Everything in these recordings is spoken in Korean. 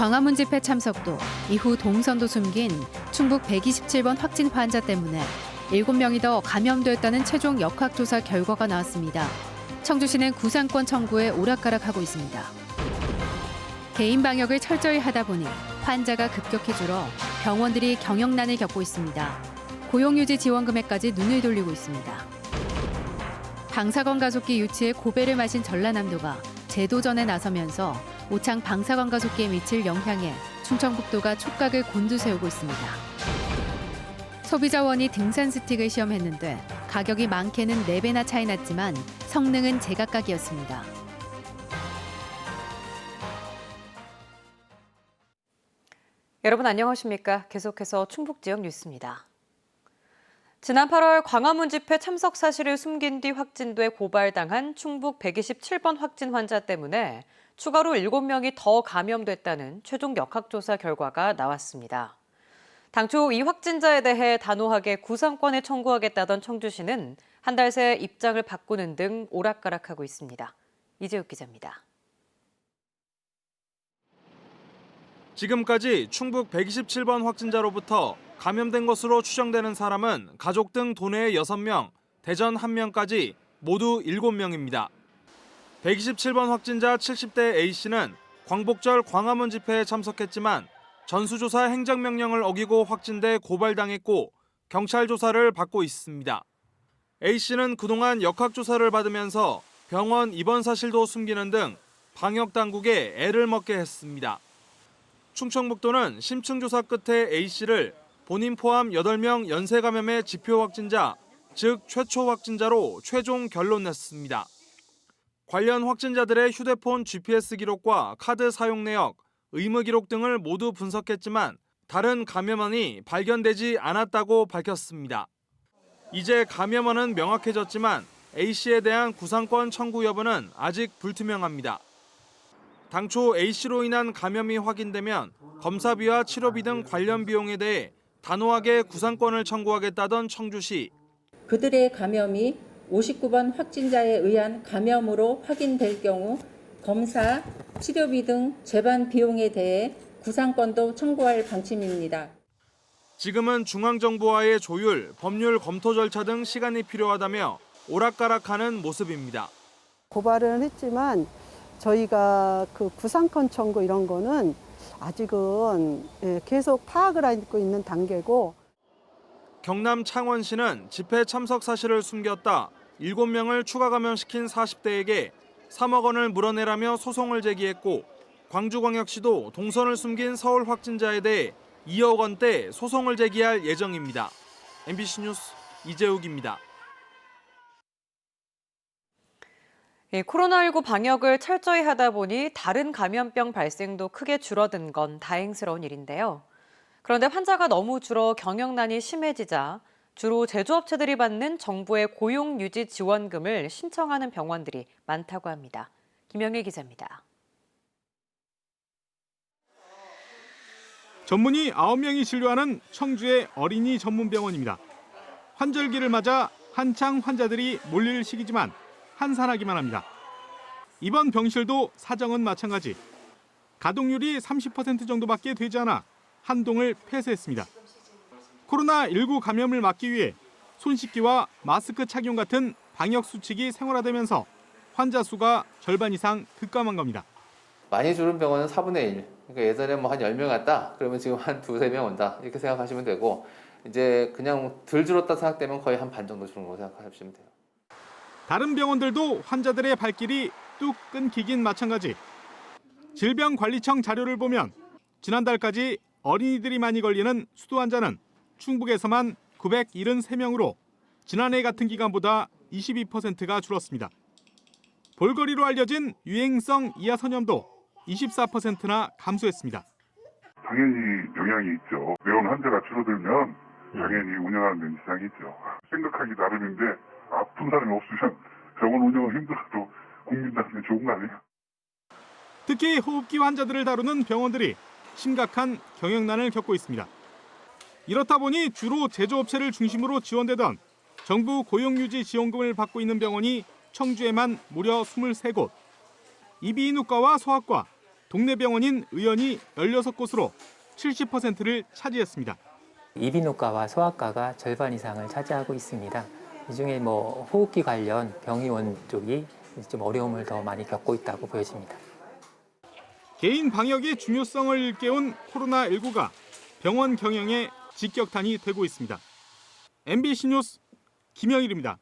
광화문 집회 참석도 이후 동선도 숨긴 충북 127번 확진 환자 때문에 7명이 더 감염됐다는 최종 역학조사 결과가 나왔습니다. 청주시는 구상권 청구에 오락가락하고 있습니다. 개인 방역을 철저히 하다 보니 환자가 급격히 줄어 병원들이 경영난을 겪고 있습니다. 고용유지 지원금에까지 눈을 돌리고 있습니다. 방사선 가속기 유치에 고배를 마신 전라남도가 재도전에 나서면서 오창 방사선 가속기에 미칠 영향에 충청북도가 촉각을 곤두세우고 있습니다. 소비자원이 등산 스틱을 시험했는데 가격이 많게는 4배나 차이 났지만 성능은 제각각이었습니다. 여러분 안녕하십니까? 계속해서 충북 지역 뉴스입니다. 지난 8월 광화문 집회 참석 사실을 숨긴 뒤 확진돼 고발당한 충북 127번 확진 환자 때문에 추가로 7명이 더 감염됐다는 최종 역학조사 결과가 나왔습니다. 당초 이 확진자에 대해 단호하게 구상권을 청구하겠다던 청주시는 한 달 새 입장을 바꾸는 등 오락가락하고 있습니다. 이재욱 기자입니다. 지금까지 충북 127번 확진자로부터 감염된 것으로 추정되는 사람은 가족 등 도내 6명, 대전 1명까지 모두 7명입니다. 127번 확진자 70대 A씨는 광복절 광화문 집회에 참석했지만 전수조사 행정명령을 어기고 확진돼 고발당했고 경찰 조사를 받고 있습니다. A씨는 그동안 역학조사를 받으면서 병원 입원 사실도 숨기는 등 방역당국에 애를 먹게 했습니다. 충청북도는 심층조사 끝에 A씨를 본인 포함 8명 연쇄 감염의 지표 확진자, 즉 최초 확진자로 최종 결론 냈습니다. 관련 확진자들의 휴대폰 GPS 기록과 카드 사용 내역, 의무 기록 등을 모두 분석했지만 다른 감염원이 발견되지 않았다고 밝혔습니다. 이제 감염원은 명확해졌지만 A씨에 대한 구상권 청구 여부는 아직 불투명합니다. 당초 A씨로 인한 감염이 확인되면 검사비와 치료비 등 관련 비용에 대해 단호하게 구상권을 청구하겠다던 청주시. 그들의 감염이 59번 확진자에 의한 감염으로 확인될 경우 검사, 치료비 등 재반 비용에 대해 구상권도 청구할 방침입니다. 지금은 중앙정부와의 조율, 법률 검토 절차 등 시간이 필요하다며 오락가락하는 모습입니다. 고발은 했지만 저희가 그 구상권 청구 이런 거는 아직은 계속 파악을 하고 있는 단계고. 경남 창원시는 집회 참석 사실을 숨겼다 7명을 추가 감염시킨 40대에게 3억 원을 물어내라며 소송을 제기했고 광주광역시도 동선을 숨긴 서울 확진자에 대해 2억 원대 소송을 제기할 예정입니다. MBC 뉴스 이재욱입니다. 코로나19 방역을 철저히 하다 보니 다른 감염병 발생도 크게 줄어든 건 다행스러운 일인데요. 그런데 환자가 너무 줄어 경영난이 심해지자 주로 제조업체들이 받는 정부의 고용유지 지원금을 신청하는 병원들이 많다고 합니다. 김영일 기자입니다. 전문의 9명이 진료하는 청주의 어린이 전문병원입니다. 환절기를 맞아 한창 환자들이 몰릴 시기지만 한산하기만 합니다. 이번 병실도 사정은 마찬가지. 가동률이 30% 정도밖에 되지 않아 한동을 폐쇄했습니다. 코로나19 감염을 막기 위해 손 씻기와 마스크 착용 같은 방역 수칙이 생활화되면서 환자 수가 절반 이상 급감한 겁니다. 많이 줄은 병원은 4분의 1. 그러니까 예전에 뭐 한 10명 왔다. 그러면 지금 한 2-3명 온다. 이렇게 생각하시면 되고 이제 그냥 덜 줄었다 생각되면 거의 한 반 정도 줄은 거라고 생각하시면 돼요. 다른 병원들도 환자들의 발길이 뚝 끊기긴 마찬가지. 질병관리청 자료를 보면 지난달까지 어린이들이 많이 걸리는 수두 환자는 충북에서만 973명으로 지난해 같은 기간보다 22%가 줄었습니다. 볼거리로 알려진 유행성 이하선염도 24%나 감소했습니다. 당연히 영향이 있죠. 내원 환자가 줄어들면 당연히 운영하는 데 지장이 있죠. 생각하기 나름인데 아픈 사람이 없으면 병원 운영은 힘들어도 국민들한테 좋은 거 아니에요? 특히 호흡기 환자들을 다루는 병원들이 심각한 경영난을 겪고 있습니다. 이렇다 보니 주로 제조업체를 중심으로 지원되던 정부 고용유지 지원금을 받고 있는 병원이 청주에만 무려 23곳. 이비인후과와 소아과, 동네 병원인 의원이 16곳으로 70%를 차지했습니다. 이비인후과와 소아과가 절반 이상을 차지하고 있습니다. 이 중에 호흡기 관련 병의원 쪽이 좀 어려움을 더 많이 겪고 있다고 보여집니다. 개인 방역의 중요성을 일깨운 코로나19가 병원 경영에 직격탄이 되고 있습니다. MBC 뉴스 김영일입니다.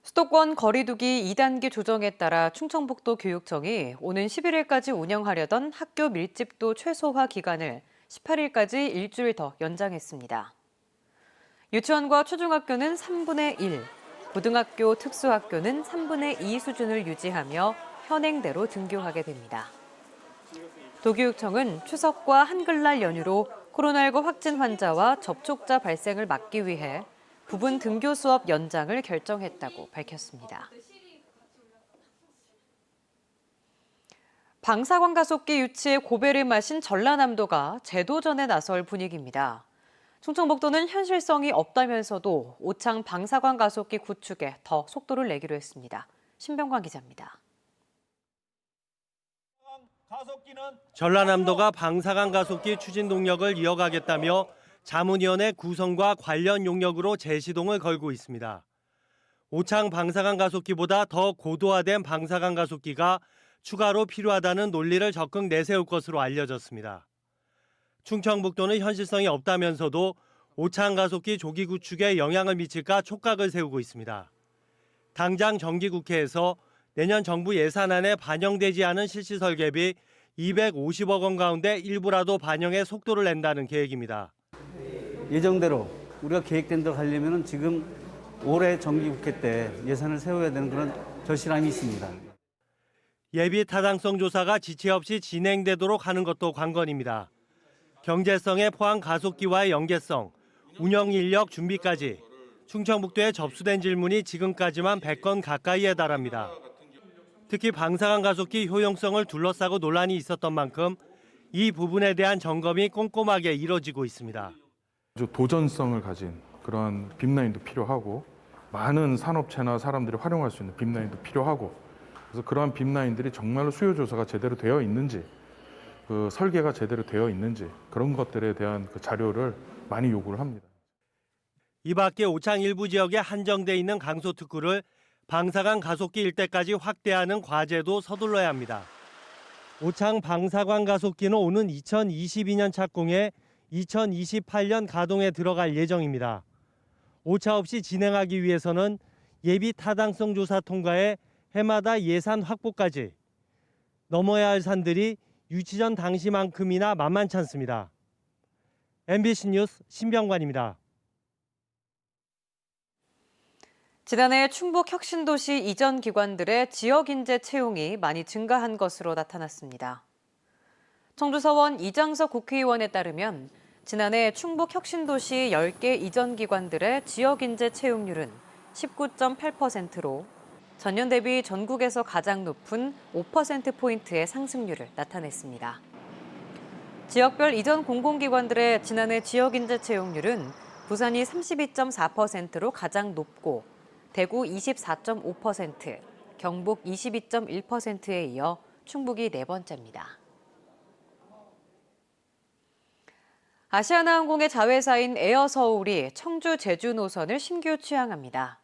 수도권 거리두기 2단계 조정에 따라 충청북도 교육청이 오는 11일까지 운영하려던 학교 밀집도 최소화 기간을 18일까지 일주일 더 연장했습니다. 유치원과 초중학교는 3분의 1, 고등학교, 특수학교는 3분의 2 수준을 유지하며 현행대로 등교하게 됩니다. 도교육청은 추석과 한글날 연휴로 코로나19 확진 환자와 접촉자 발생을 막기 위해 부분 등교 수업 연장을 결정했다고 밝혔습니다. 방사광 가속기 유치에 고배를 마신 전라남도가 재도전에 나설 분위기입니다. 충청북도는 현실성이 없다면서도 오창 방사광 가속기 구축에 더 속도를 내기로 했습니다. 신병관 기자입니다. 전라남도가 방사광 가속기 추진 동력을 이어가겠다며 자문위원회 구성과 관련 용역으로 재시동을 걸고 있습니다. 오창 방사광 가속기보다 더 고도화된 방사광 가속기가 추가로 필요하다는 논리를 적극 내세울 것으로 알려졌습니다. 충청북도는 현실성이 없다면서도 오창 가속기 조기 구축에 영향을 미칠까 촉각을 세우고 있습니다. 당장 정기국회에서 내년 정부 예산안에 반영되지 않은 실시 설계비 250억 원 가운데 일부라도 반영해 속도를 낸다는 계획입니다. 예정대로 우리가 계획된 대로 하려면 지금 올해 정기국회 때 예산을 세워야 되는 그런 절실함이 있습니다. 예비 타당성 조사가 지체 없이 진행되도록 하는 것도 관건입니다. 경제성의 포항 가속기와의 연계성, 운영 인력 준비까지 충청북도에 접수된 질문이 지금까지만 100건 가까이에 달합니다. 특히 방사광 가속기 효용성을 둘러싸고 논란이 있었던 만큼 이 부분에 대한 점검이 꼼꼼하게 이뤄지고 있습니다. 아주 도전성을 가진 그런 빔라인도 필요하고 많은 산업체나 사람들이 활용할 수 있는 빔라인도 필요하고 그래서 그러한 빔라인들이 정말로 수요 조사가 제대로 되어 있는지 그 설계가 제대로 되어 있는지 그런 것들에 대한 그 자료를 많이 요구를 합니다. 이 밖에 오창 일부 지역에 한정돼 있는 강소특구를 방사광 가속기 일대까지 확대하는 과제도 서둘러야 합니다. 오창 방사광 가속기는 오는 2022년 착공해 2028년 가동에 들어갈 예정입니다. 오차 없이 진행하기 위해서는 예비 타당성 조사 통과에 해마다 예산 확보까지 넘어야 할 산들이 유치전 당시만큼이나 만만치 않습니다. MBC 뉴스 신병관입니다. 지난해 충북 혁신도시 이전 기관들의 지역인재 채용이 많이 증가한 것으로 나타났습니다. 청주서원 이장석 국회의원에 따르면 지난해 충북 혁신도시 10개 이전 기관들의 지역인재 채용률은 19.8%로 전년 대비 전국에서 가장 높은 5%포인트의 상승률을 나타냈습니다. 지역별 이전 공공기관들의 지난해 지역인재 채용률은 부산이 32.4%로 가장 높고 대구 24.5%, 경북 22.1%에 이어 충북이 네 번째입니다. 아시아나항공의 자회사인 에어서울이 청주 제주 노선을 신규 취항합니다.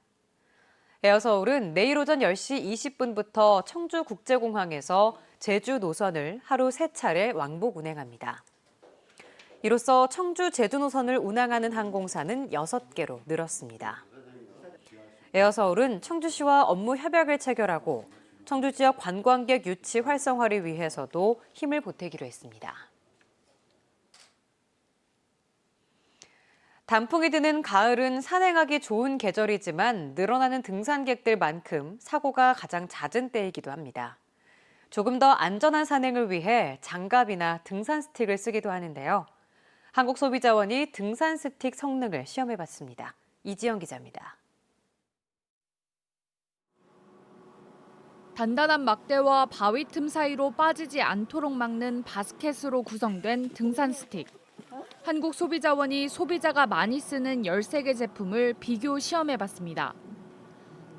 에어서울은 내일 오전 10시 20분부터 청주국제공항에서 제주 노선을 하루 3차례 왕복 운행합니다. 이로써 청주 제주 노선을 운항하는 항공사는 6개로 늘었습니다. 에어서울은 청주시와 업무 협약을 체결하고 청주 지역 관광객 유치 활성화를 위해서도 힘을 보태기로 했습니다. 단풍이 드는 가을은 산행하기 좋은 계절이지만 늘어나는 등산객들만큼 사고가 가장 잦은 때이기도 합니다. 조금 더 안전한 산행을 위해 장갑이나 등산 스틱을 쓰기도 하는데요. 한국소비자원이 등산 스틱 성능을 시험해봤습니다. 이지영 기자입니다. 단단한 막대와 바위 틈 사이로 빠지지 않도록 막는 바스켓으로 구성된 등산 스틱. 한국소비자원이 소비자가 많이 쓰는 13개 제품을 비교 시험해봤습니다.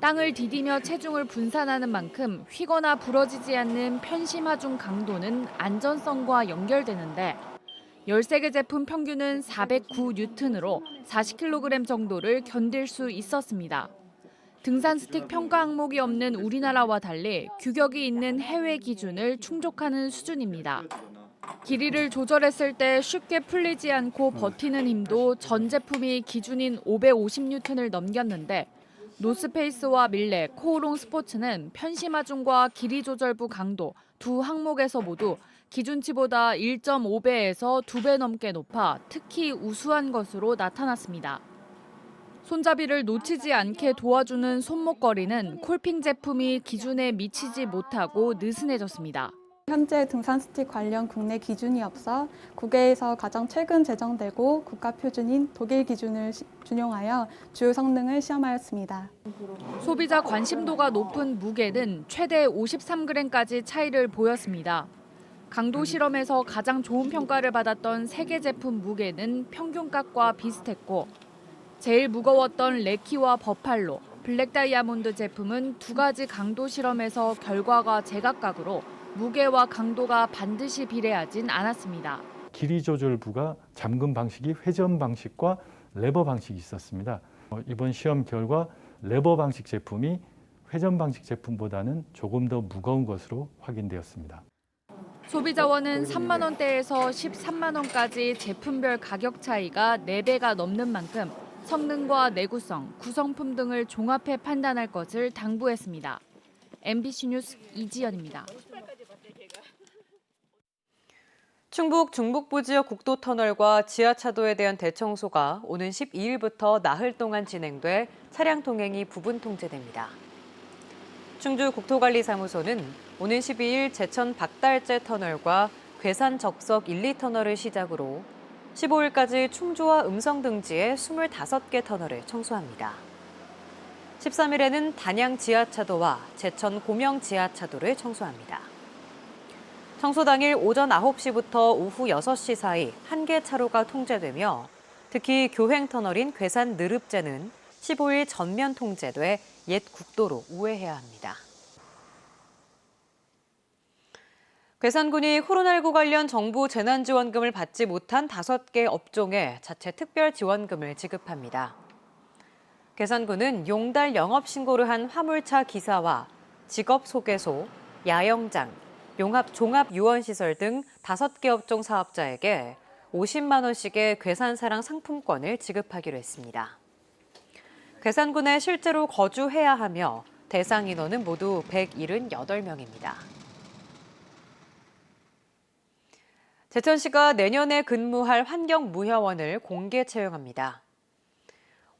땅을 디디며 체중을 분산하는 만큼 휘거나 부러지지 않는 편심하중 강도는 안전성과 연결되는데 13개 제품 평균은 409뉴턴으로 40kg 정도를 견딜 수 있었습니다. 등산 스틱 평가 항목이 없는 우리나라와 달리 규격이 있는 해외 기준을 충족하는 수준입니다. 길이를 조절했을 때 쉽게 풀리지 않고 버티는 힘도 전 제품이 기준인 550뉴턴을 넘겼는데 노스페이스와 밀레, 코오롱 스포츠는 편심하중과 길이 조절부 강도 두 항목에서 모두 기준치보다 1.5배에서 2배 넘게 높아 특히 우수한 것으로 나타났습니다. 손잡이를 놓치지 않게 도와주는 손목걸이는 콜핑 제품이 기준에 미치지 못하고 느슨해졌습니다. 현재 등산 스틱 관련 국내 기준이 없어 국외에서 가장 최근 제정되고 국가 표준인 독일 기준을 준용하여 주요 성능을 시험하였습니다. 소비자 관심도가 높은 무게는 최대 53g까지 차이를 보였습니다. 강도 실험에서 가장 좋은 평가를 받았던 3개 제품 무게는 평균값과 비슷했고 제일 무거웠던 레키와 버팔로, 블랙 다이아몬드 제품은 2가지 강도 실험에서 결과가 제각각으로 무게와 강도가 반드시 비례하진 않았습니다. 길이 조절부가 잠금 방식이 회전 방식과 레버 방식이 있었습니다. 이번 시험 결과 레버 방식 제품이 회전 방식 제품보다는 조금 더 무거운 것으로 확인되었습니다. 소비자원은 3만 원대에서 13만 원까지 제품별 가격 차이가 4배가 넘는 만큼 성능과 내구성, 구성품 등을 종합해 판단할 것을 당부했습니다. MBC 뉴스 이지연입니다. 충북 중북부 지역 국도터널과 지하차도에 대한 대청소가 오는 12일부터 나흘 동안 진행돼 차량 통행이 부분 통제됩니다. 충주국토관리사무소는 오는 12일 제천 박달재 터널과 괴산 적석 1, 2터널을 시작으로 15일까지 충주와 음성 등지의 25개 터널을 청소합니다. 13일에는 단양 지하차도와 제천 고명 지하차도를 청소합니다. 청소 당일 오전 9시부터 오후 6시 사이 1개 차로가 통제되며 특히 교행터널인 괴산 느릅재는 15일 전면 통제돼 옛 국도로 우회해야 합니다. 괴산군이 코로나19 관련 정부 재난지원금을 받지 못한 5개 업종에 자체 특별 지원금을 지급합니다. 괴산군은 용달 영업신고를 한 화물차 기사와 직업소개소, 야영장, 종합유원시설 등 5개 업종 사업자에게 50만 원씩의 괴산사랑 상품권을 지급하기로 했습니다. 괴산군에 실제로 거주해야 하며 대상 인원은 모두 178명입니다. 제천시가 내년에 근무할 환경무혀원을 공개 채용합니다.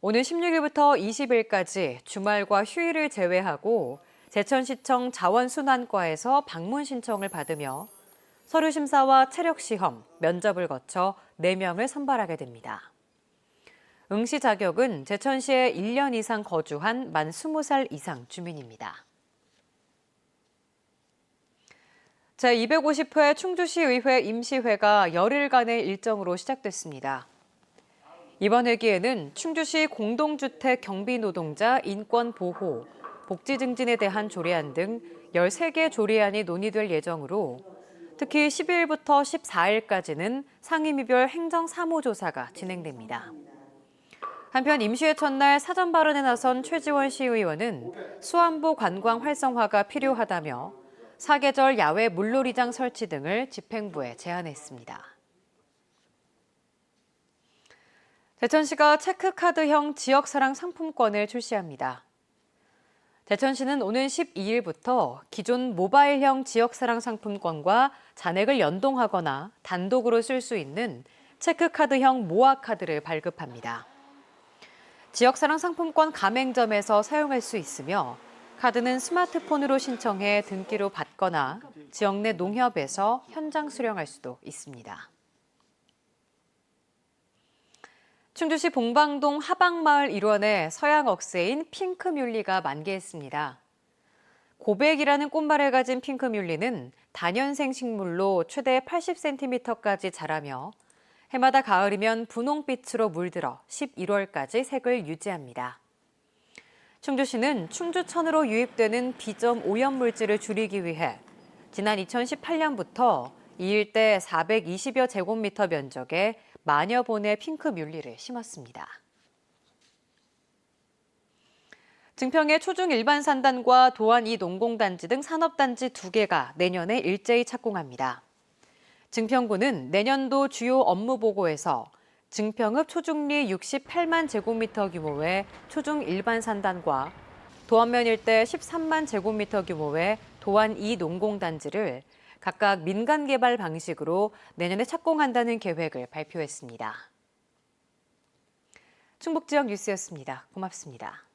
오늘 16일부터 20일까지 주말과 휴일을 제외하고 제천시청 자원순환과에서 방문 신청을 받으며 서류 심사와 체력 시험, 면접을 거쳐 4명을 선발하게 됩니다. 응시 자격은 제천시에 1년 이상 거주한 만 20살 이상 주민입니다. 제250회 충주시의회 임시회가 열흘간의 일정으로 시작됐습니다. 이번 회기에는 충주시 공동주택 경비노동자 인권보호, 복지 증진에 대한 조례안 등 13개 조례안이 논의될 예정으로 특히 12일부터 14일까지는 상임위별 행정사무조사가 진행됩니다. 한편 임시회 첫날 사전 발언에 나선 최지원 시의원은 수안보 관광 활성화가 필요하다며 사계절 야외 물놀이장 설치 등을 집행부에 제안했습니다. 제천시가 체크카드형 지역사랑 상품권을 출시합니다. 제천시는 오는 12일부터 기존 모바일형 지역사랑 상품권과 잔액을 연동하거나 단독으로 쓸 수 있는 체크카드형 모아카드를 발급합니다. 지역사랑 상품권 가맹점에서 사용할 수 있으며 카드는 스마트폰으로 신청해 등기로 받거나 지역 내 농협에서 현장 수령할 수도 있습니다. 충주시 봉방동 하방마을 일원에 서양 억새인 핑크뮬리가 만개했습니다. 고백이라는 꽃말을 가진 핑크뮬리는 다년생 식물로 최대 80cm까지 자라며 해마다 가을이면 분홍빛으로 물들어 11월까지 색을 유지합니다. 충주시는 충주천으로 유입되는 비점 오염 물질을 줄이기 위해 지난 2018년부터 이 일대 420여 제곱미터 면적에 만여 본의 핑크뮬리를 심었습니다. 증평의 초중 일반 산단과 도안 2 농공단지 등 산업단지 2개가 내년에 일제히 착공합니다. 증평구는 내년도 주요 업무 보고에서 증평읍 초중리 68만 제곱미터 규모의 초중 일반 산단과 도안면 일대 13만 제곱미터 규모의 도안 2 농공단지를 각각 민간 개발 방식으로 내년에 착공한다는 계획을 발표했습니다. 충북 지역 뉴스였습니다. 고맙습니다.